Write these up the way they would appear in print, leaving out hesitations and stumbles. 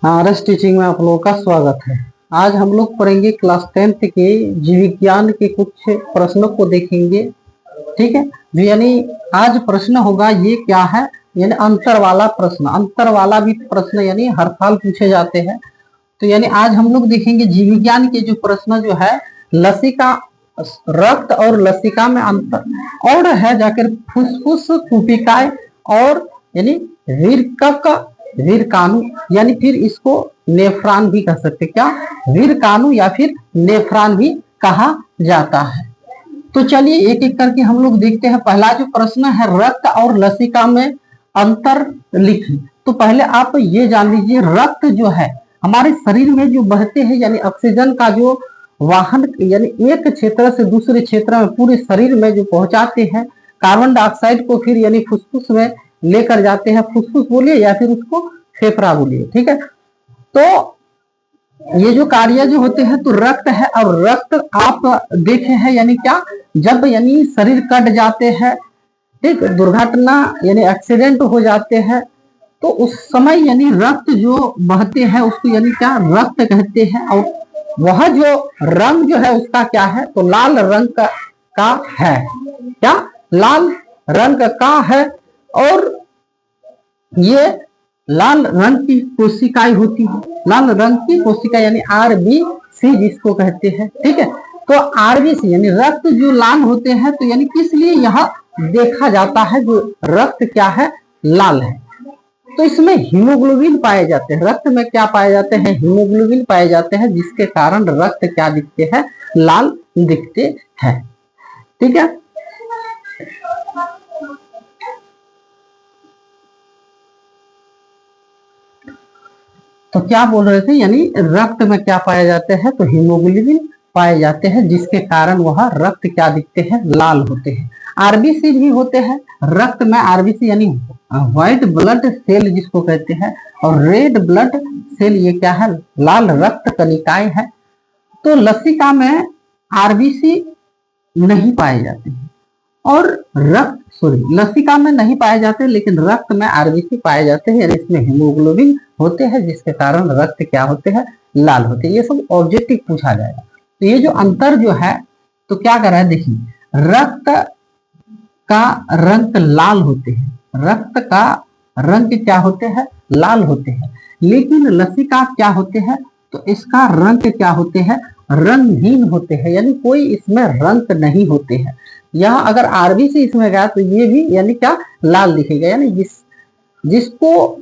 RS teaching में आप लोगों का स्वागत है। आज हम लोग पढ़ेंगे क्लास 10th के जीव विज्ञान के कुछ प्रश्नों को देखेंगे। ठीक है, यानी आज प्रश्न होगा ये क्या है, यानी अंतर वाला प्रश्न। अंतर वाला भी प्रश्न यानी हर साल पूछे जाते हैं। तो यानी आज हम लोग देखेंगे जीव विज्ञान के जो प्रश्न जो है लसिका, रक्त और लसिका में अंतर, और है जाकर फुसफुस, कुपिकाय और यानी वीरकक, वीरकाणु, यानी फिर इसको नेफ्रॉन भी कह सकते, क्या वीरकाणु या फिर नेफ्रॉन भी कहा जाता है। तो चलिए एक एक करके हम लोग देखते हैं। पहला जो प्रश्न है रक्त और लसिका में अंतर लिखिए। तो पहले आप ये जान लीजिए, रक्त जो है हमारे शरीर में जो बहते हैं, यानी ऑक्सीजन का जो वाहन, यानी एक क्षेत्र से दूसरे क्षेत्र में पूरे शरीर में जो पहुंचाते हैं, कार्बन डाइऑक्साइड को फिर यानी फुसफुस में लेकर जाते हैं। फुसफुस बोलिए या फिर उसको फेफड़ा बोलिए। ठीक है, तो ये जो कार्य जो होते हैं तो रक्त है। और रक्त आप देखे हैं यानी क्या, जब यानी शरीर कट जाते हैं, ठीक, दुर्घटना यानी एक्सीडेंट हो जाते हैं, तो उस समय यानी रक्त जो बहते हैं उसको यानी क्या रक्त कहते हैं। और वह जो रंग जो है उसका क्या है, तो लाल रंग का है। क्या लाल रंग का है। और ये लाल रंग की कोशिकाएं होती है। लाल रंग की कोशिका यानी आरबीसी जिसको कहते हैं। ठीक है, तो आरबीसी यानी रक्त जो लाल होते हैं, तो यानी किस लिए यह देखा जाता है जो रक्त क्या है, लाल है। तो इसमें हीमोग्लोबिन पाए जाते हैं। रक्त में क्या पाए जाते हैं, हीमोग्लोबिन पाए जाते हैं, जिसके कारण रक्त क्या दिखते हैं, लाल दिखते हैं। ठीक है, तो क्या बोल रहे थे, यानी रक्त में क्या पाए जाते हैं, तो हीमोग्लोबिन पाए जाते हैं, जिसके कारण वह रक्त क्या दिखते हैं, लाल होते हैं। आरबीसी भी होते हैं रक्त में। आरबीसी यानी व्हाइट ब्लड सेल जिसको कहते हैं, और रेड ब्लड सेल ये क्या है, लाल रक्त कणिकाएं है। तो लसिका में आरबीसी नहीं पाए जाते हैं, और लसिका में नहीं पाए जाते, लेकिन रक्त में आरबीसी पाए जाते हैं, यानी इसमें हीमोग्लोबिन होते हैं, जिसके कारण रक्त क्या होते हैं, लाल होते हैं। ये सब ऑब्जेक्टिव पूछा जाएगा। तो ये जो अंतर जो है, तो क्या कर रहा है, देखिए रक्त का रंग लाल होते हैं, रक्त का रंग क्या होते हैं, लाल होते हैं। लेकिन लसिका क्या होते हैं, तो इसका रंग क्या होते हैं, रंगहीन होते हैं, यानी कोई इसमें रंग नहीं होते हैं। यहाँ अगर आरबीसी इसमें गया तो ये भी यानी क्या लाल दिखेगा, यानी जिसको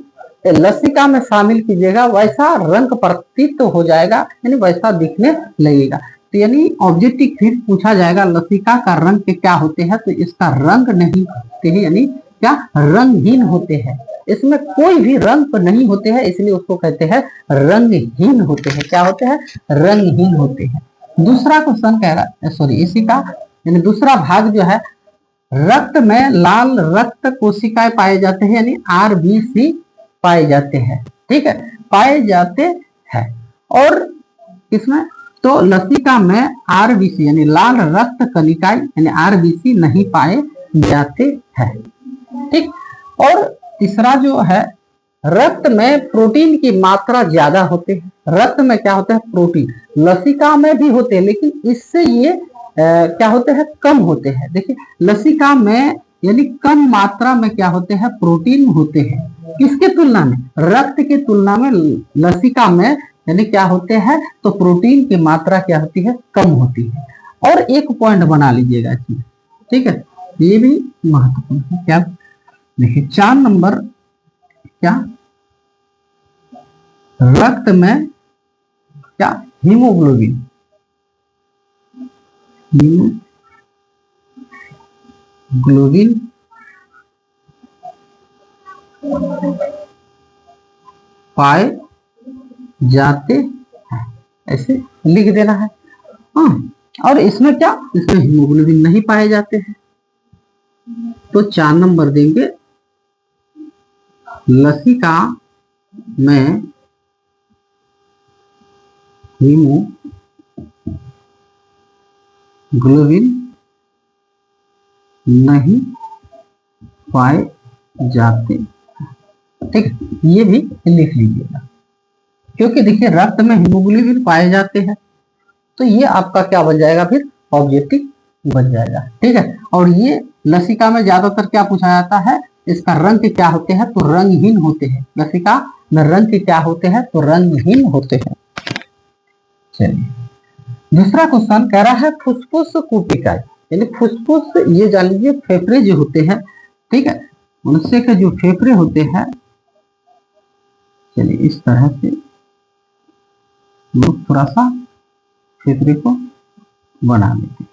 लसिका में शामिल कीजिएगा वैसा रंग प्रतीत तो हो जाएगा, यानी वैसा दिखने लगेगा। तो यानी ऑब्जेक्टिव फिर पूछा जाएगा लसिका का रंग क्या होते हैं, तो इसका रंग नहीं होते हैं, यानी क्या रंगहीन होते हैं, इसमें कोई भी रंग नहीं होते हैं, इसलिए उसको कहते हैं रंगहीन होते हैं। क्या होते हैं, रंगहीन होते हैं। दूसरा क्वेश्चन कह रहा है, सॉरी इसी का यानी दूसरा भाग जो है, रक्त में लाल रक्त कोशिकाएं पाए जाते हैं, यानी आरबीसी पाए जाते हैं। ठीक है, पाए जाते हैं। और इसमें तो लसिका में आरबीसी यानी लाल रक्त कणिकाएं यानी आरबीसी नहीं पाए जाते हैं। ठीक, और तीसरा जो है, रक्त में प्रोटीन की मात्रा ज्यादा होते हैं। रक्त में क्या होता है, प्रोटीन लसिका में भी होते हैं, लेकिन इससे ये क्या होते हैं, कम होते हैं। देखिए लसिका में यानी कम मात्रा में क्या होते हैं, प्रोटीन होते हैं। किसके तुलना में, रक्त के तुलना में लसिका में यानी क्या होते हैं, तो प्रोटीन की मात्रा क्या होती है, कम होती है। और एक पॉइंट बना लीजिएगा इसमें, ठीक है, ये भी महत्वपूर्ण है। क्या देखिए 4 नंबर, क्या रक्त में क्या हीमोग्लोबिन पाए जाते हैं, ऐसे लिख देना है। हाँ, और इसमें क्या, इसमें हीमोग्लोबिन नहीं पाए जाते हैं, तो 4 नंबर देंगे। लसिका में हीमोग्लोबिन नहीं पाए जाते। ठीक, ये भी लिख लीजिएगा। क्योंकि देखिए रक्त में हीमोग्लोबिन पाए जाते हैं, तो ये आपका क्या बन जाएगा, फिर ऑब्जेक्टिव बन जाएगा। ठीक है, और ये लसिका में ज्यादातर क्या पूछा जाता है, इसका रंग क्या होते हैं, तो रंगहीन होते हैं। लसिका में रंग क्या होते हैं, तो रंगहीन होते हैं। चलिए दूसरा क्वेश्चन कह रहा है फुसफुस कुपिकाई, यानी फुसफुस ये जान लीजिए फेफड़े जो होते हैं। ठीक है, मनुष्य के जो फेफड़े होते हैं, चलिए इस तरह से लोग थोड़ा सा फेफड़े को बना लेते हैं।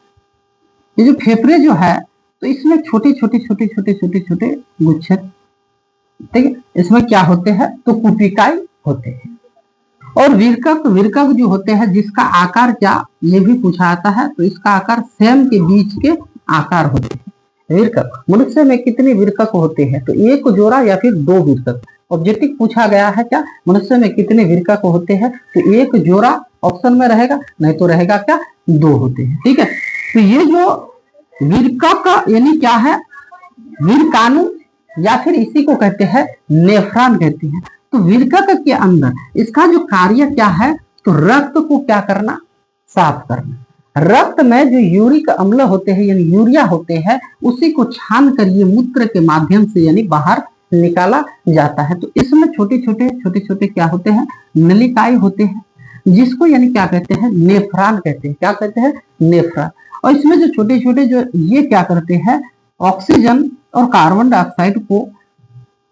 ये जो फेफड़े जो है, तो इसमें छोटे छोटे छोटे छोटे छोटे छोटे गुच्छे, ठीक है, इसमें क्या होते हैं, तो कुपिकाई होते हैं। और विरकक, विरकक जो होते हैं जिसका आकार क्या, ये भी पूछा जाता है, तो इसका आकार सेम के बीच के आकार होते हैं। विरकक, मनुष्य में कितने विरकक होते हैं, तो एक जोड़ा या फिर दो विरकक। ऑब्जेक्टिव पूछा गया है क्या, मनुष्य में कितने विरकक होते हैं, तो एक जोड़ा ऑप्शन में रहेगा, नहीं तो रहेगा क्या, दो होते हैं। ठीक है, तो ये जो विरकक यानी क्या है, वीरकाणु या फिर इसी को कहते हैं नेफ्रॉन कहते हैं। तो विरकक के अंदर इसका जो कार्य क्या है, तो रक्त को क्या करना, साफ करना। रक्त में जो यूरिक अम्ल होते हैं यानी यूरिया होते हैं, उसी को छान कर ये मूत्र के माध्यम से यानी बाहर निकाला जाता है। तो इसमें छोटे छोटे छोटे छोटे क्या होते हैं, नलिकाएं होते हैं, जिसको यानी क्या कहते हैं, नेफ्रॉन कहते हैं। क्या कहते हैं, नेफ्रॉन। और इसमें जो छोटे छोटे जो ये क्या करते हैं, ऑक्सीजन और कार्बन डाइऑक्साइड को,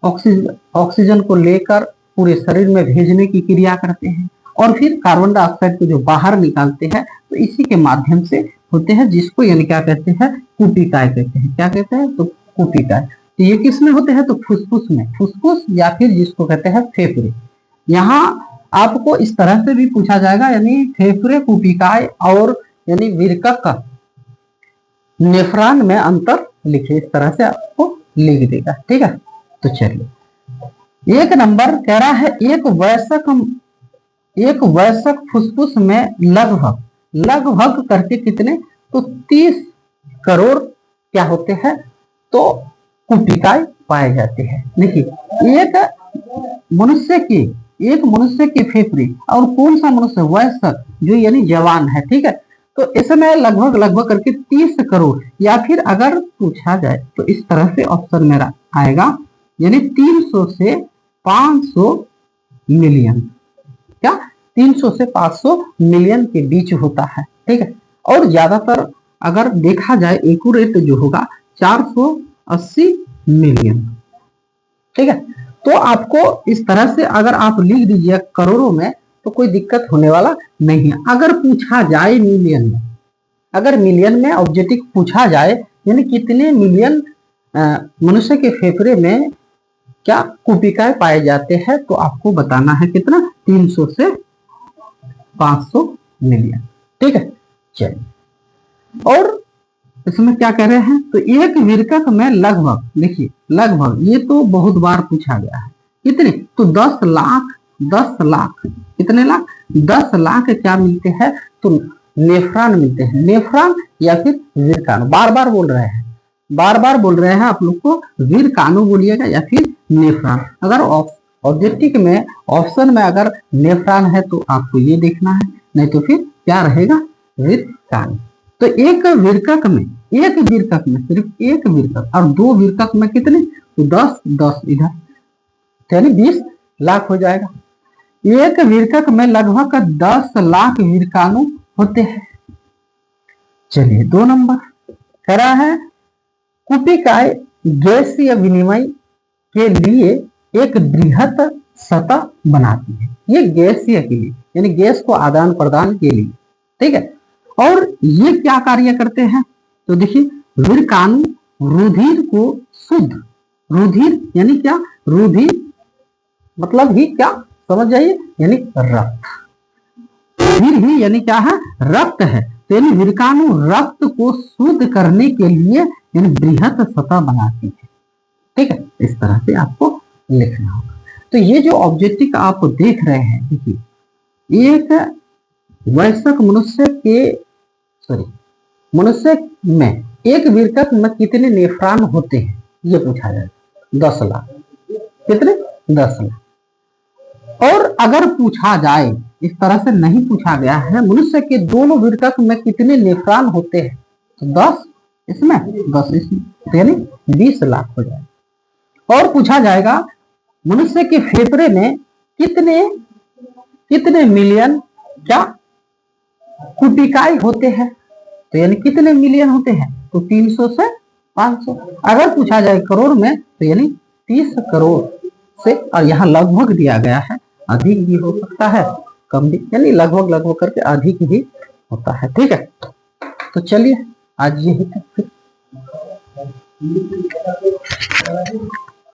ऑक्सीजन को लेकर पूरे शरीर में भेजने की क्रिया करते हैं, और फिर कार्बन डाइऑक्साइड को जो बाहर निकालते हैं, तो इसी के माध्यम से होते हैं, जिसको यानी क्या कहते हैं, कुपिकाय कहते हैं। क्या कहते हैं, तो कुपिकाय। तो ये किस में होते हैं, तो फुसफुस में, फुसफुस या फिर जिसको कहते हैं फेफड़े। यहाँ आपको इस तरह से भी पूछा जाएगा, यानी फेफड़े, कुपिकाय और यानी विरकक, नेफ्रॉन में अंतर लिखिए, इस तरह से आपको लिख देगा। ठीक है, तो चलिए एक नंबर कह रहा है एक वयस्क फुसफुस में लगभग लगभग करके कितने, तो 30 करोड़ क्या होते हैं, तो कुपिकाय पाए जाते हैं। देखिए एक मनुष्य के फेफड़े, और कौन सा मनुष्य, वयस्क जो यानी जवान है। ठीक है, तो इसमें लगभग लगभग करके 30 करोड़, या फिर अगर पूछा जाए तो इस तरह से ऑप्शन मेरा आएगा, यानी 300 से 500 मिलियन। क्या, 300 से 500 मिलियन के बीच होता है। ठीक है, और ज्यादातर अगर देखा जाए एक्यूरेट जो होगा 480 मिलियन। ठीक है, तो आपको इस तरह से अगर आप लिख दीजिए करोड़ों में, तो कोई दिक्कत होने वाला नहीं है। अगर पूछा जाए मिलियन में, अगर मिलियन में ऑब्जेक्टिव पूछा जाए, यानी कितने मिलियन मनुष्य के फेफड़े में क्या कुपिकाय पाए जाते हैं, तो आपको बताना है कितना, 300 से 500 मिलियन। ठीक है, चलिए और इसमें क्या कह रहे हैं, तो एक विरकक में लगभग, देखिए लगभग ये तो बहुत बार पूछा गया है, कितने, तो 10 लाख, 10 लाख, कितने लाख, 10 लाख क्या मिलते हैं, तो नेफ्रॉन मिलते हैं। नेफ्रॉन या फिर वीरकाणु, बार बार बोल रहे हैं, बार बार बोल रहे हैं आप लोग को, वीरकाणु बोलिएगा या फिर नेफ्रॉन। अगर ऑब्जेक्टिव में ऑप्शन में अगर नेफ्रॉन है तो आपको ये देखना है, नहीं तो फिर क्या रहेगा, वीरकाणु। तो एक विरकक में सिर्फ एक विरकक, और दो विरकक में कितने, तो 10 10 इधर, यानी 20 लाख हो जाएगा। एक विरकक में लगभग 10 लाख वीरकाणु होते हैं। चलिए 2 नंबर कह रहा है कुपिकाय गैसीय विनिमय के लिए एक बृहत सतह बनाती है। ये गैसीय के लिए, यानी गैस को आदान प्रदान के लिए। ठीक है, और ये क्या कार्य करते हैं, तो देखिए वीरकाणु रुधिर को शुद्ध, रुधिर यानी क्या, रुधिर मतलब ही क्या, समझ जाइए, यानी रक्त, रुधिर ही यानी क्या है, रक्त है। तो यानी वीरकाणु रक्त को शुद्ध करने के लिए यानी बृहत सतह बनाती है। ठीक है, इस तरह से आपको लिखना होगा। तो ये जो ऑब्जेक्टिव आप देख रहे हैं, देखिए एक वयस्क मनुष्य में एक विरकक में कितने नेफ्रॉन होते हैं, ये पूछा जाए, 10 लाख, कितने, 10 लाख। और अगर पूछा जाए, इस तरह से नहीं पूछा गया है, मनुष्य के दोनों वृक्क में कितने नेफ्रॉन होते हैं, तो 10 इसमें 10 इसमें, तो यानी 20 लाख हो जाएगा। और पूछा जाएगा मनुष्य के फेफड़े में कितने कितने मिलियन क्या कुटिकाएं होते हैं, तो यानी कितने मिलियन होते हैं, तो 300 से 500। अगर पूछा जाए करोड़ में, तो यानी 30 करोड़ से, और यहाँ लगभग दिया गया है, अधिक भी हो सकता है, कम भी, यानी लगभग लगभग करके अधिक ही होता है। ठीक है, तो चलिए आज यही तक फिर